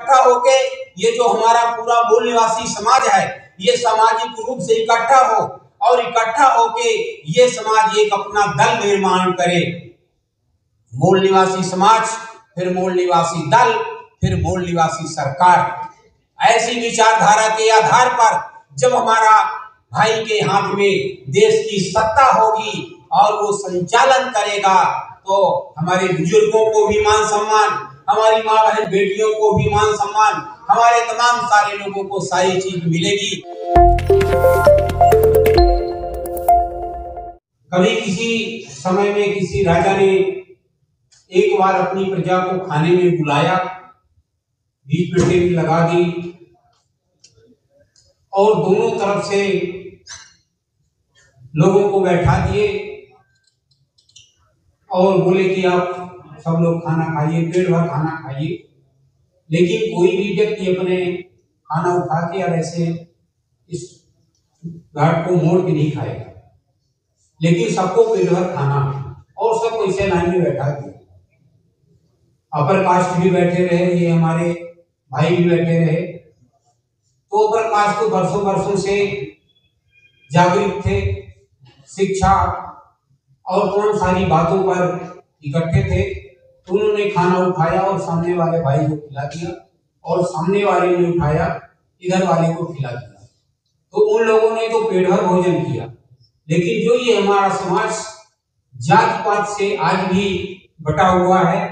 इकट्ठा होके ये जो हमारा पूरा मूल निवासी समाज है ये सामाजिक रूप से इकट्ठा हो और इकट्ठा होके ये समाज एक अपना दल निर्माण करे। मूल निवासी समाज, फिर मूल निवासी दल, फिर मूल निवासी सरकार। ऐसी विचारधारा के आधार पर जब हमारा भाई के हाथ में देश की सत्ता होगी और वो संचालन करेगा तो हमारे बुजुर्गों को भी मान सम्मान, हमारी माँ बहन बेटियों को भी मान सम्मान, हमारे तमाम सारे लोगों को सारी चीज मिलेगी। कभी किसी समय में किसी राजा ने एक बार अपनी प्रजा को खाने में बुलाया, बीच में टेबल लगा दी और दोनों तरफ से लोगों को बैठा दिए और बोले कि आप सब लोग खाना खाइए, पेट भर खाना खाइए, लेकिन कोई भी व्यक्ति अपने खाना उठा के और ऐसे इस घाट को मोड़ के नहीं खाएगा, लेकिन सबको पेट भर खाना और सबको इसे लाइन में बैठा दिया। अपर कास्ट भी बैठे रहे, ये हमारे भाई भी बैठे रहे। तो अपर कास्ट को बरसों से जागरूक थे, शिक्षा और तमाम सारी बातों पर इकट्ठे थे। तो उन्होंने खाना उठाया और सामने वाले भाई को खिला दिया और सामने वाले ने उठाया इधर वाले को खिला दिया। तो उन लोगों ने तो पेट भर भोजन किया, लेकिन जो ये हमारा समाज जात पात से आज भी बटा हुआ है,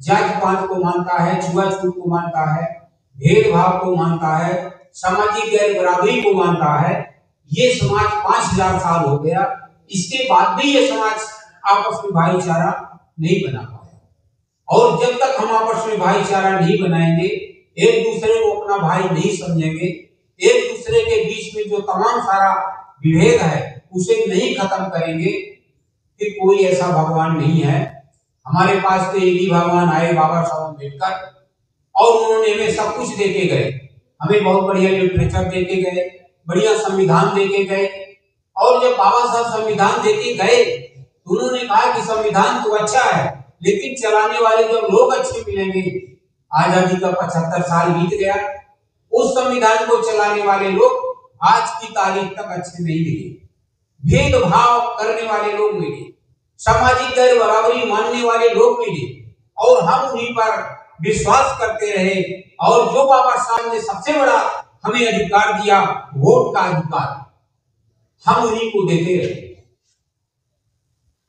जात पात को मानता है, छुआछूत को मानता है, भेदभाव को मानता है, सामाजिक गैर बराबरी को मानता है, ये समाज 5000 साल हो गया, इसके बाद भी ये समाज आपस में भाईचारा नहीं बना पाया। और जब तक हम आपस में भाईचारा नहीं बनाएंगे, एक दूसरे को अपना भाई नहीं समझेंगे, एक दूसरे के बीच में जो तमाम सारा विभेद है उसे नहीं खत्म करेंगे, कि कोई ऐसा भगवान नहीं है। हमारे पास तो एक ही भगवान आए, बाबा साहब अम्बेडकर, और उन्होंने हमें सब कुछ देके गए, हमें बहुत बढ़िया लिटरेचर देके गए, बढ़िया संविधान देके गए। और जब बाबा साहब संविधान देके गए तो उन्होंने कहा कि संविधान तो अच्छा है, लेकिन चलाने वाले जब लोग अच्छे मिलेंगे। आजादी का 75 साल बीत गया, उस संविधान को चलाने वाले लोग आज की तारीख तक अच्छे नहीं मिले, भेदभाव करने वाले लोग मिले, सामाजिक गैर बराबरी मानने वाले लोग मिले, और हम उन्हीं पर विश्वास करते रहे। और जो बाबा साहब ने सबसे बड़ा हमें अधिकार दिया, वोट का अधिकार, हम उन्हीं को देते रहे।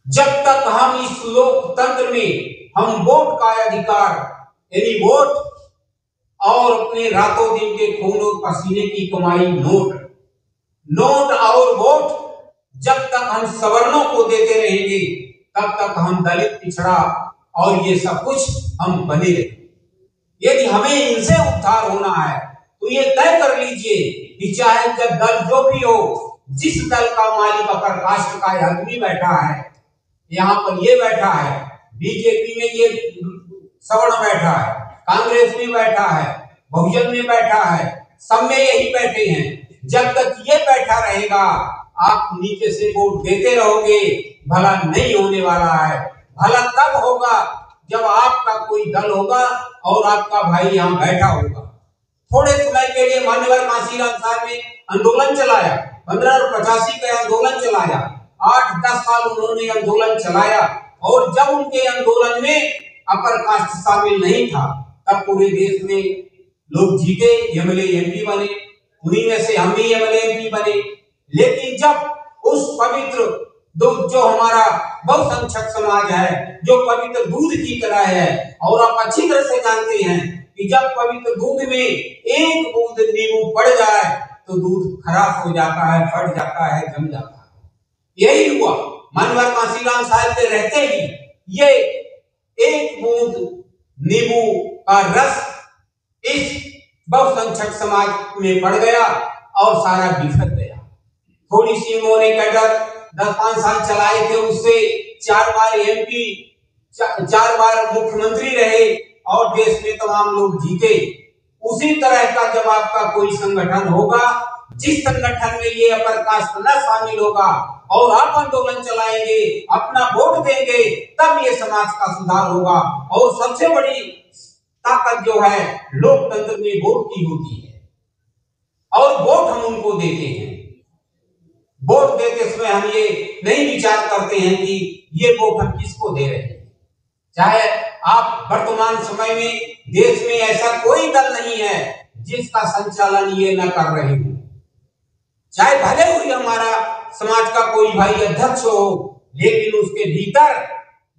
जब तक हम इस लोकतंत्र में हम वोट का अधिकार यानी वोट और अपने रातों दिन के खून और पसीने की कमाई नोट और वोट जब तक हम सवर्णों को देते रहेंगे, तब तक हम दलित, पिछड़ा और ये सब कुछ हम बने रहेंगे। यदि हमें इनसे उद्धार होना है तो ये तय कर लीजिए कि चाहे जब दल जो भी हो, जिस दल का मालिक अपर कास्ट का आदमी बैठा है, यहाँ पर ये बैठा है, बीजेपी में ये सवर्ण बैठा है, कांग्रेस में बैठा है, बहुजन में बैठा है, सब में यही बैठे हैं। जब तक ये बैठा रहेगा आप नीचे से वोट देते रहोगे, भला नहीं होने वाला है। भला तब होगा जब आपका कोई दल होगा और आपका भाई यहाँ बैठा होगा। थोड़े समय के लिए मान्यवर कांशीराम साहब ने आंदोलन चलाया, 1585 का आंदोलन चलाया, 8-10 साल उन्होंने आंदोलन चलाया, और जब उनके आंदोलन में अपर कास्ट शामिल नहीं था तब पूरे देश में लोग जीते, एमएलए एमपी बने, उन्हीं में से हम भी एमएलए एमपी बने। लेकिन जब उस पवित्र दूध जो हमारा बहुसंख्यक समाज है, जो पवित्र दूध की तरह है, और आप अच्छी तरह से जानते हैं कि जब पवित्र दूध में एक बूंद नींबू पड़ जाए तो दूध खराब हो जाता है, फट जाता है, जम जाता है। यही हुआ मानवर कांशीराम साहब के रहते ही ये एक बूंद नींबू का रस इस बहुसंख्यक समाज में पड़ गया और सारा बिखर गया। थोड़ी सी उन्होंने कैडर 10-5 साल चलाए थे, उससे 4 बार एमपी, 4 बार मुख्यमंत्री रहे और देश में तमाम लोग जीते। उसी तरह का जब आपका कोई संगठन होगा, जिस संगठन में ये अपर कास्ट न शामिल होगा और आप आंदोलन चलाएंगे, अपना वोट देंगे, तब ये समाज का सुधार होगा। और सबसे बड़ी ताकत जो है लोकतंत्र में वोट की होती है, और वोट हम उनको देते हैं। वोट देते समय हम ये नहीं विचार करते हैं कि ये वोट हम किसको दे रहे हैं। चाहे आप वर्तमान समय में देश में ऐसा कोई दल नहीं है जिसका संचालन ये न कर रहे हो, चाहे भले ही हमारा समाज का कोई भाई अध्यक्ष हो, लेकिन उसके भीतर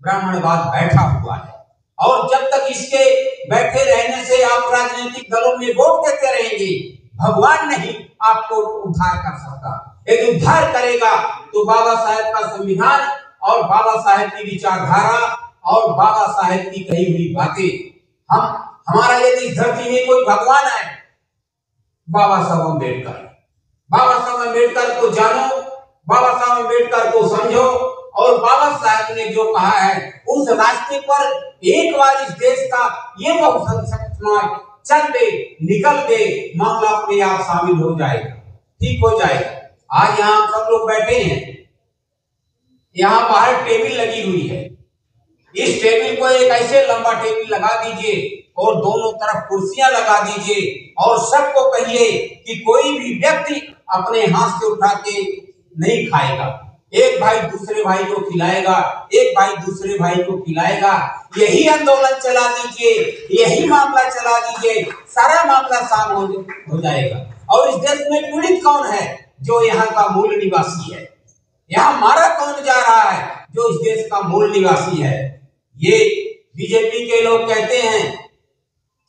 ब्राह्मणवाद बैठा हुआ है। और जब तक इसके बैठे रहने से आप राजनीतिक दलों में वोट देते रहेंगे, भगवान नहीं आपको उद्धार कर सकता। यदि उद्धार करेगा तो बाबा साहेब का संविधान और बाबा साहेब की विचारधारा और बाबा साहेब की कही हुई बातें। हमारा यदि धरती में कोई भगवान है, बाबा साहब अम्बेडकर। बाबा साहब अम्बेडकर को जानो, बाबा साहब अम्बेडकर को समझो, और बाबा साहब ने जो कहा है उस रास्ते पर एक बार इस देश का ये बहुसंख्यक समाज चल दे, निकल दे, मामला अपने आप शामिल हो जाएगा, ठीक हो जाएगा। आज यहाँ हम सब लोग बैठे हैं, यहाँ बाहर टेबल लगी हुई है। इस टेबल को एक ऐसे लंबा टेबल लगा दीजिए और दोनों तरफ कुर्सियां लगा दीजिए, और सबको कहिए कि कोई भी व्यक्ति अपने हाथ से उठा के नहीं खाएगा। एक भाई दूसरे भाई को खिलाएगा, एक भाई दूसरे भाई को खिलाएगा। यही आंदोलन चला दीजिए, यही मामला चला दीजिए, सारा मामला साफ हो जाएगा। और इस देश में पीड़ित कौन है? जो यहाँ का मूल निवासी है। यहाँ मारा कौन जा रहा है? जो इस देश का मूल निवासी है। ये बीजेपी के लोग कहते हैं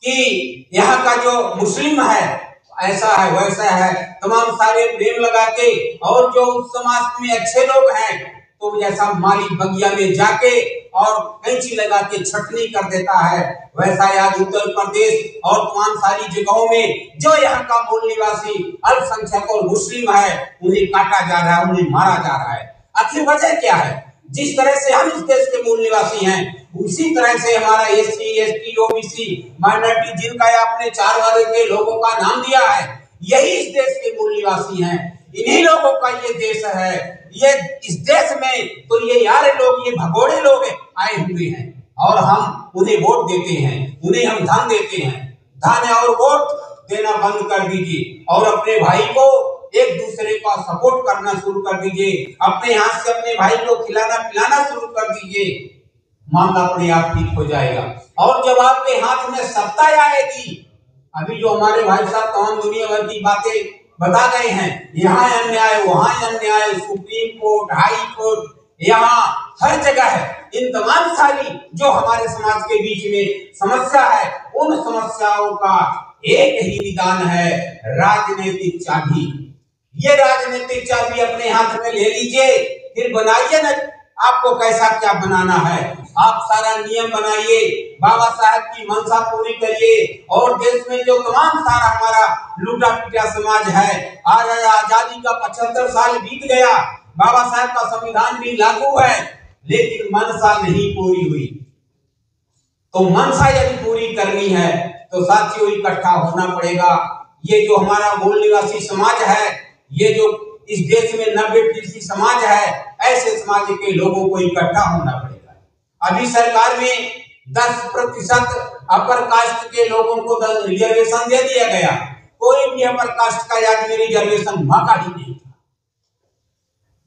कि यहाँ का जो मुस्लिम है ऐसा है वैसा है, तमाम सारे प्रेम लगा के, और जो उस समाज में अच्छे लोग हैं तो जैसा माली बगिया में जाके और कैंची लगा के छटनी कर देता है, वैसा आज उत्तर प्रदेश और तमाम सारी जगहों में जो यहाँ का मूल निवासी अल्पसंख्यक और मुस्लिम है उन्हें काटा जा रहा है, उन्हें मारा जा रहा है। आखिर वजह क्या है? जिस तरह से हम इस देश के मूल निवासी हैं, उसी तरह से हमारा एससी, एसटी, ओबीसी, माइनॉरिटी, जिनका आपने 4 वर्ग के लोगों का नाम दिया है, यही इस देश के मूल निवासी हैं। इन्हीं लोगों का ये देश है। ये इस देश में तो ये यार लोग, ये भगोड़े लोग आए हुए हैं, और हम उन्हें वोट देते हैं, उन्हें हम धन देते हैं। धन और वोट देना बंद कर दीजिए, और अपने भाई को एक दूसरे का सपोर्ट करना शुरू कर दीजिए। अपने हाथ से अपने भाई को खिलाना पिलाना शुरू कर दीजिए, मामला अपने आप ठीक हो जाएगा। और जब आपके हाथ में सत्ता आएगी, अभी जो हमारे भाई साहब तमाम दुनिया भर की बातें बता गए हैं, यहाँ अन्याय, वहाँ अन्याय, सुप्रीम कोर्ट, हाई कोर्ट, यहाँ हर जगह है। इन तमाम सारी जो हमारे समाज के बीच में समस्या है, उन समस्याओं का एक ही निदान है, राजनीतिक चाबी। ये राजनीतिक चाबी अपने हाथ में ले लीजिए, फिर बनाइए ना आपको कैसा क्या बनाना है। आप सारा नियम बनाइए, बाबा साहब की मंशा पूरी करिए, और देश में जो तमाम सारा हमारा लूटा पीटा समाज है, आज आजादी का 75 साल बीत गया, बाबा साहब का संविधान भी लागू है, लेकिन मंशा नहीं पूरी हुई। तो मंशा यदि पूरी करनी है तो साथियों इकट्ठा होना पड़ेगा। ये जो हमारा मूल निवासी समाज है, ये जो इस देश में 90% समाज है, ऐसे समाज के लोगों को इकट्ठा होना पड़ेगा। अभी सरकार में 10% अपर कास्ट के लोगों को रिजर्वेशन दे दिया गया। कोई भी अपर कास्ट का आदमी रिजर्वेशन मौका ही नहीं था,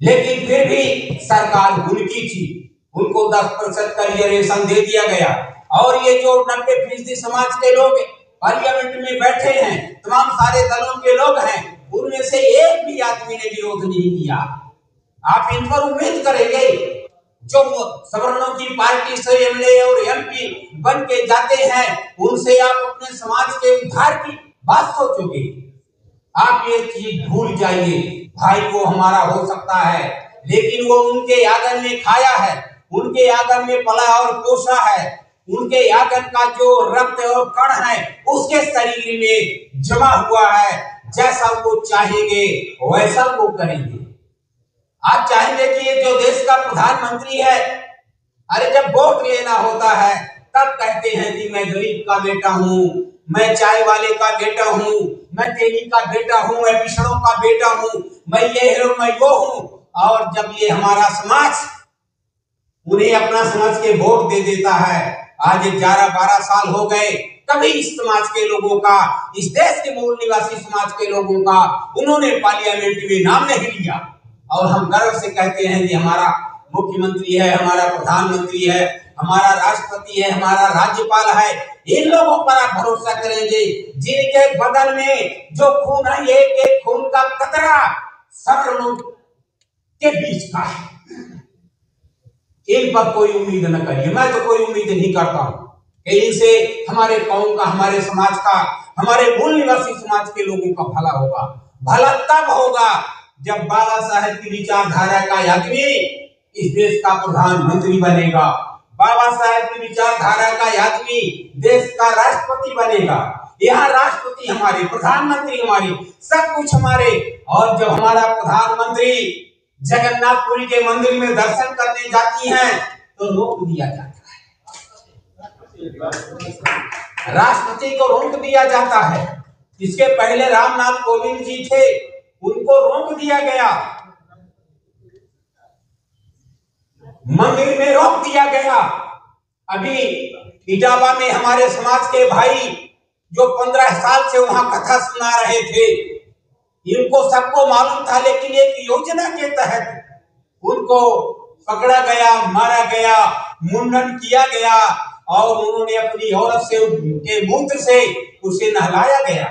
लेकिन फिर भी सरकार उनकी थी, उनको 10% का रिजर्वेशन दे दिया गया। और ये जो 90% समाज के लोग पार्लियामेंट में बैठे हैं, तमाम सारे दलों के लोग हैं, उनमें से एक भी आदमी ने विरोध नहीं किया। आप इन पर उम्मीद करेंगे जो सवर्णों की पार्टी से एमएलए और एमपी बन के जाते हैं, उनसे आप अपने समाज के उद्धार की बात सोचोगे? आप ये चीज भूल जाइए। भाई वो हमारा हो सकता है, लेकिन वो उनके आंगन में खाया है, उनके आंगन में पला और पोसा है, उनके आंगन का जो रक्त और कण है उसके शरीर में जमा हुआ है। जैसा वो चाहेंगे वैसा वो करेंगे। आप चाहेंगे कि ये जो देश का प्रधानमंत्री है, अरे जब वोट लेना होता है तब कहते हैं कि मैं गरीब का बेटा हूँ, मैं चाय वाले का बेटा हूँ, मैं तेली का बेटा हूँ, मैं पिछड़ों का बेटा हूँ, मैं ये हूँ, मैं वो हूँ। और जब ये हमारा समाज उन्हें अपना समझ के वोट दे देता है, आज 11-12 साल हो गए, कभी इस समाज के लोगों का, इस देश के मूल निवासी समाज के लोगों का उन्होंने पार्लियामेंट में नाम नहीं लिया। और हम गर्व से कहते हैं कि हमारा मुख्यमंत्री है, हमारा प्रधानमंत्री है, हमारा राष्ट्रपति है, हमारा राज्यपाल है। इन लोगों पर आप भरोसा करेंगे जिनके बदन में जो खून है, एक एक खून का कतरा सरलों के बीच का है। इन पर कोई उम्मीद न करिए। मैं तो कोई उम्मीद नहीं करता हूं कि इनसे हमारे कौम का, हमारे समाज का, हमारे मूल निवासी समाज के लोगों का भला होगा। भला तब होगा जब बाबा साहेब की विचारधारा का आदमी इस देश का प्रधानमंत्री बनेगा, बाबा साहेब की विचारधारा का आदमी देश का राष्ट्रपति बनेगा। यहाँ राष्ट्रपति हमारे, प्रधानमंत्री हमारे, सब कुछ हमारे। और जब हमारा प्रधानमंत्री जगन्नाथपुरी के मंदिर में दर्शन करने जाती हैं तो रोक दिया जाता है, राष्ट्रपति को रोक दिया जाता है। इसके पहले रामनाथ कोविंद जी थे, उनको रोक दिया गया, मंदिर में रोक दिया गया। अभी इटावा में हमारे समाज के भाई जो 15 साल से वहां कथा सुना रहे थे, इनको सबको मालूम था, लेकिन एक योजना के तहत उनको पकड़ा गया, मारा गया, मुंडन किया गया और उन्होंने अपनी औरत से के मूत्र से उसे नहलाया गया।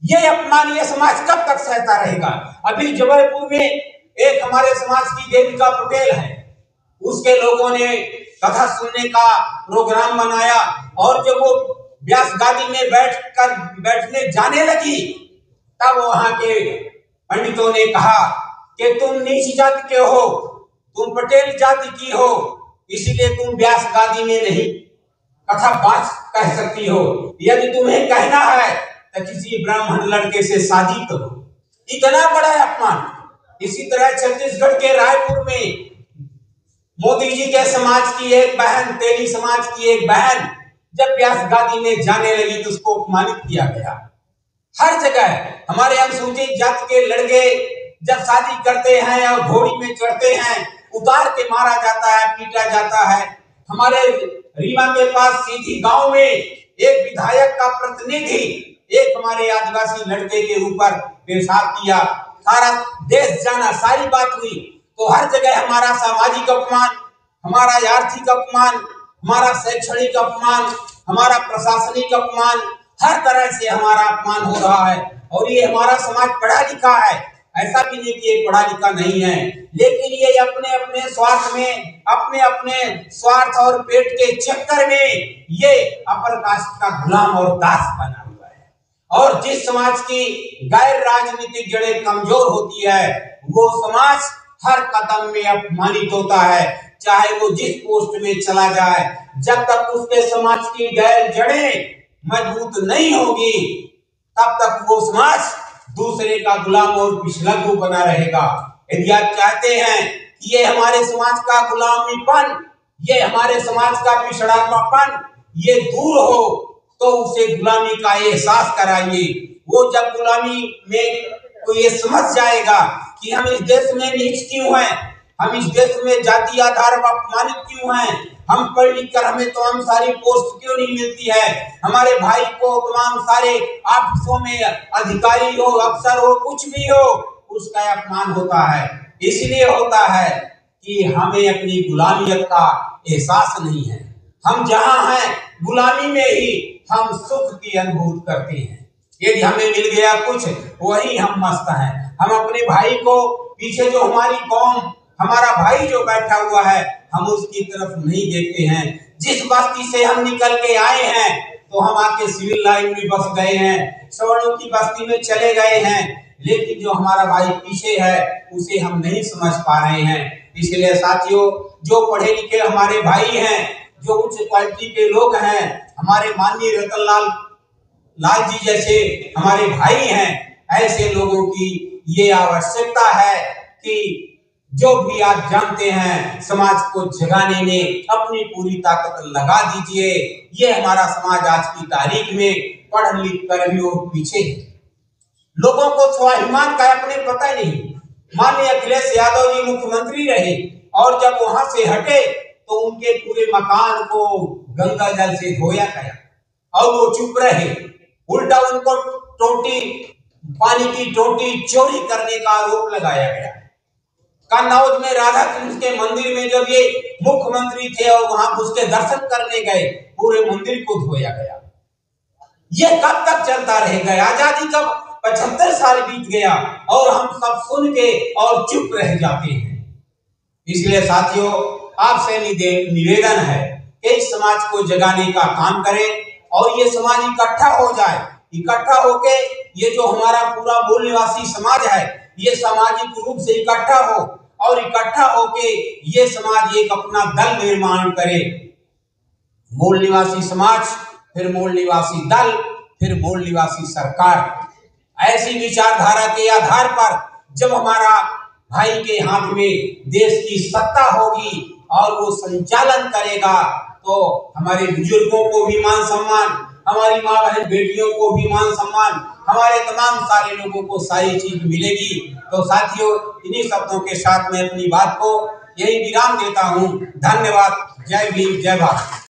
ये अपमान ये समाज कब तक सहता रहेगा? अभी जबलपुर में एक हमारे समाज की देविका पटेल है, उसके लोगों ने कथा सुनने का प्रोग्राम बनाया और जब वो व्यास गादी में बैठने जाने लगी तब वहां के पंडितों ने कहा कि तुम नीच जाति के हो, तुम पटेल जाति की हो, इसीलिए तुम व्यास गादी में नहीं कथा बात कह सकती हो। यदि तुम्हें कहना है तो किसी ब्राह्मण लड़के से शादी करो। इतना बड़ा अपमान। इसी तरह छत्तीसगढ़ के रायपुर में मोदी जी के समाज की एक बहन, तेली समाज की एक बहन जब व्यास गादी में जाने लगी तो उसको अपमानित किया गया। हर जगह हमारे अनुसूचित जाति के लड़के जब शादी करते हैं और घोड़ी में चढ़ते हैं, उतार के मारा जाता है, पीटा जाता है। हमारे रीवा के पास सीधी गांव में एक विधायक का प्रतिनिधि एक हमारे आदिवासी लड़के के ऊपर पेशाब किया, सारा देश जाना, सारी बात हुई। तो हर जगह हमारा सामाजिक अपमान, हमारा आर्थिक अपमान, हमारा शैक्षणिक अपमान, हमारा प्रशासनिक अपमान, हर तरह से हमारा अपमान हो रहा है। और ये हमारा समाज पढ़ा लिखा है, ऐसा भी नहीं कि ये पढ़ा लिखा नहीं है, लेकिन ये अपने अपने स्वार्थ में, अपने अपने स्वार्थ और पेट के चक्कर में ये अपर कास्ट का गुलाम और दास बना हुआ है। और जिस समाज की गैर राजनीतिक जड़ें कमजोर होती है वो समाज हर कदम में अपमानित होता है, चाहे वो जिस पोस्ट में चला जाए। जब तक उसके समाज की गैर जड़ें मजबूत नहीं होगी तब तक वो समाज दूसरे का गुलाम और पिछलग्गू बना रहेगा। यदि आप चाहते हैं कि ये हमारे समाज का गुलामीपन, ये हमारे समाज का पिछड़ापन ये दूर हो तो उसे गुलामी का एहसास कराइए। वो जब गुलामी में तो ये समझ जाएगा कि हम इस देश में नीच क्यों हैं, हम इस देश में जाति आधार पर अपमानित क्यों हैं, हम पढ़ लिख कर हमें तमाम सारी पोस्ट क्यों नहीं मिलती है, हमारे भाई को तमाम सारे ऑफिसों में अधिकारी हो, अफसर हो, कुछ भी हो, उसका अपमान होता है। इसलिए होता है कि हमें अपनी गुलामियत का एहसास नहीं है। हम जहाँ हैं गुलामी में ही हम सुख की अनुभूति करते हैं। यदि हमें मिल गया कुछ वही हम मस्त हैं। हम अपने भाई को, पीछे जो हमारी कौम, हमारा भाई जो बैठा हुआ है, हम उसकी तरफ नहीं देखते हैं। जिस बस्ती से हम निकल के आए हैं तो हम आके सिविल लाइन में बस गए हैं, सवर्णों की बस्ती में चले गए हैं, लेकिन जो हमारा भाई पीछे है उसे हम नहीं समझ पा रहे हैं। इसलिए साथियों, जो पढ़े लिखे हमारे भाई हैं, जो उच्च क्वालिटी के लोग हैं, हमारे माननीय रतनलाल जी जैसे हमारे भाई हैं, ऐसे लोगों की ये आवश्यकता है कि जो भी आप जानते हैं समाज को जगाने में अपनी पूरी ताकत लगा दीजिए। ये हमारा समाज आज की तारीख में पढ़ लिख कर भी और पीछे है। लोगों को स्वाभिमान का अपने पता नहीं। माननीय अखिलेश यादव जी मुख्यमंत्री रहे और जब वहां से हटे तो उनके पूरे मकान को गंगा जल से धोया गया। और वो चुप रहे, उल्टा उनको टोटी, पानी की टोटी चोरी करने का आरोप लगाया गया। कन्नौज में राधा कृष्ण के मंदिर में जब ये मुख्यमंत्री थे और वहां उसके दर्शन करने गए, पूरे मंदिर को धोया गया। ये कब तक चलता रहेगा? आजादी कब 75 साल बीत गया और हम सब सुन के और चुप रह जाते हैं। इसलिए साथियों, आपसे निवेदन है कि इस समाज को जगाने का काम करें और ये समाज इकट्ठा हो जाए। इकट्ठा होके ये जो हमारा पूरा मूल निवासी समाज है, ये सामाजिक रूप से इकट्ठा हो और इकट्ठा होके ये समाज एक अपना दल निर्माण करे। मूल निवासी समाज, फिर मूल निवासी दल, फिर मूल निवासी सरकार। ऐसी विचारधारा के आधार पर जब हमारा भाई के हाथ में देश की सत्ता होगी और वो संचालन करेगा, तो हमारे बुजुर्गों को भी मान सम्मान, हमारी माँ बहन बेटियों को भी मान सम्मान, हमारे तमाम सारे लोगों को सारी चीज मिलेगी। तो साथियों, इन्हीं शब्दों के साथ मैं अपनी बात को यही विराम देता हूँ। धन्यवाद। जय भीम, जय भारत।